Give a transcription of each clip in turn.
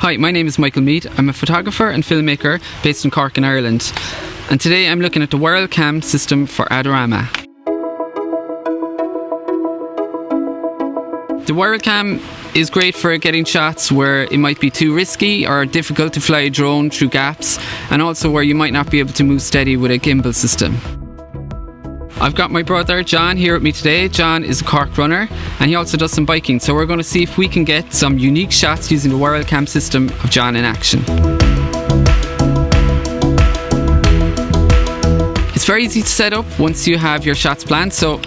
Hi, my name is Michael Meade. I'm a photographer and filmmaker based in Cork in Ireland. And today I'm looking at the Wiral Cam system for Adorama. The Wiral Cam is great for getting shots where it might be too risky or difficult to fly a drone through gaps, and also where you might not be able to move steady with a gimbal system. I've got my brother John here with me today. John is a Cork runner and he also does some biking, so we're going to see if we can get some unique shots using the Wiral Cam system of John in action. It's very easy to set up once you have your shots planned, so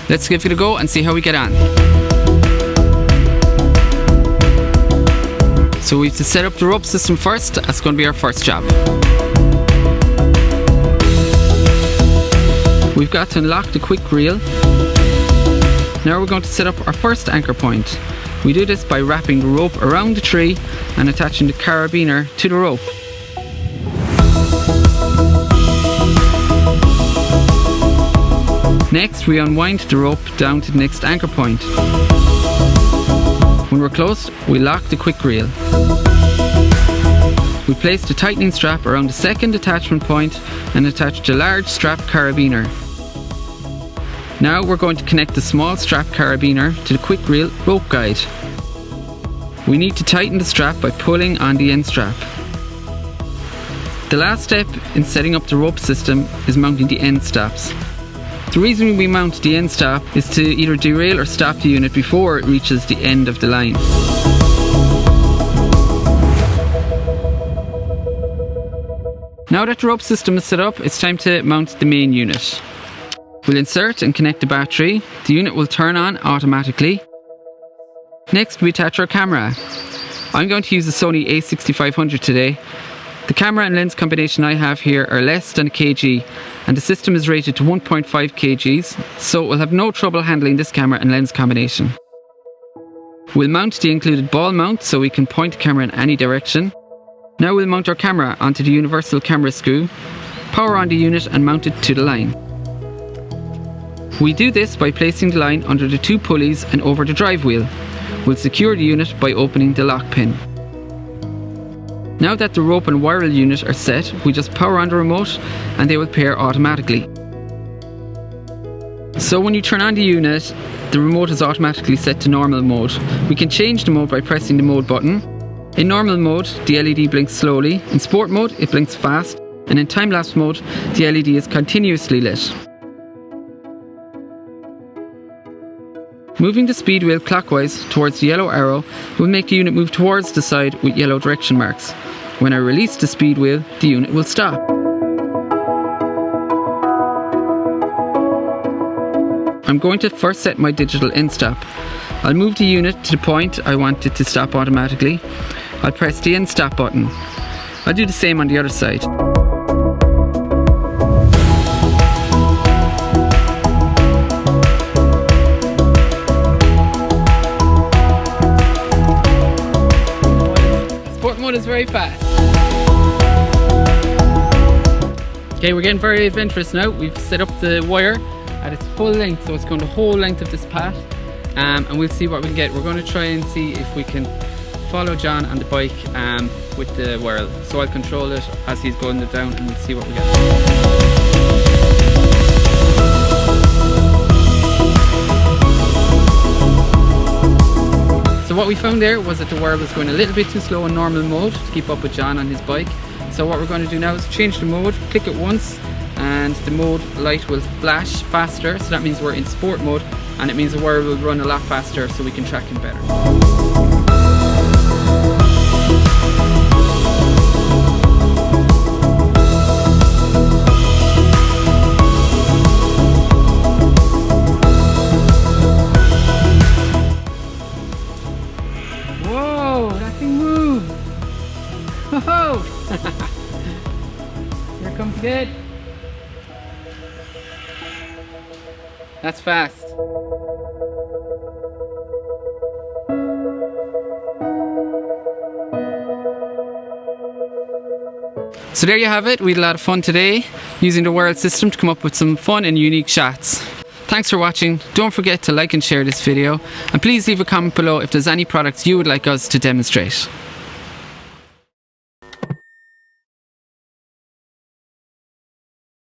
let's give it a go and see how we get on. So we have to set up the rope system first. That's going to be our first job. We've got to unlock the quick reel. Now we're going to set up our first anchor point. We do this by wrapping the rope around the tree and attaching the carabiner to the rope. Next, we unwind the rope down to the next anchor point. When we're close, we lock the quick reel. We place the tightening strap around the second attachment point and attach the large strap carabiner. Now we're going to connect the small strap carabiner to the quick reel rope guide. We need to tighten the strap by pulling on the end strap. The last step in setting up the rope system is mounting the end stops. The reason we mount the end stop is to either derail or stop the unit before it reaches the end of the line. Now that the rope system is set up, it's time to mount the main unit. We'll insert and connect the battery. The unit will turn on automatically. Next, we attach our camera. I'm going to use the Sony a6500 today. The camera and lens combination I have here are less than a kg, and the system is rated to 1.5 kgs, so we'll have no trouble handling this camera and lens combination. We'll mount the included ball mount so we can point the camera in any direction. Now we'll mount our camera onto the universal camera screw, power on the unit and mount it to the line. We do this by placing the line under the two pulleys and over the drive wheel. We'll secure the unit by opening the lock pin. Now that the rope and Wiral unit are set, we just power on the remote and they will pair automatically. So when you turn on the unit, the remote is automatically set to normal mode. We can change the mode by pressing the mode button. In normal mode, the LED blinks slowly. In sport mode, it blinks fast. And in time-lapse mode, the LED is continuously lit. Moving the speed wheel clockwise towards the yellow arrow will make the unit move towards the side with yellow direction marks. When I release the speed wheel, the unit will stop. I'm going to first set my digital end stop. I'll move the unit to the point I want it to stop automatically. I'll press the end stop button. I'll do the same on the other side. Sport mode is very fast. Okay, we're getting very adventurous now. We've set up the wire at its full length, so it's going the whole length of this path, and we'll see what we can get. We're going to try and see if we can follow John on the bike with the Wiral. So I'll control it as he's going down and we'll see what we get. So what we found there was that the Wiral was going a little bit too slow in normal mode to keep up with John on his bike. So what we're going to do now is change the mode, click it once, and the mode light will flash faster, so that means we're in sport mode, and it means the Wiral will run a lot faster so we can track him better. Whoa, that thing moved! Whoa! Here comes it. That's fast. So there you have it. We had a lot of fun today using the Wiral system to come up with some fun and unique shots. Thanks for watching. Don't forget to like and share this video, and please leave a comment below if there's any products you would like us to demonstrate.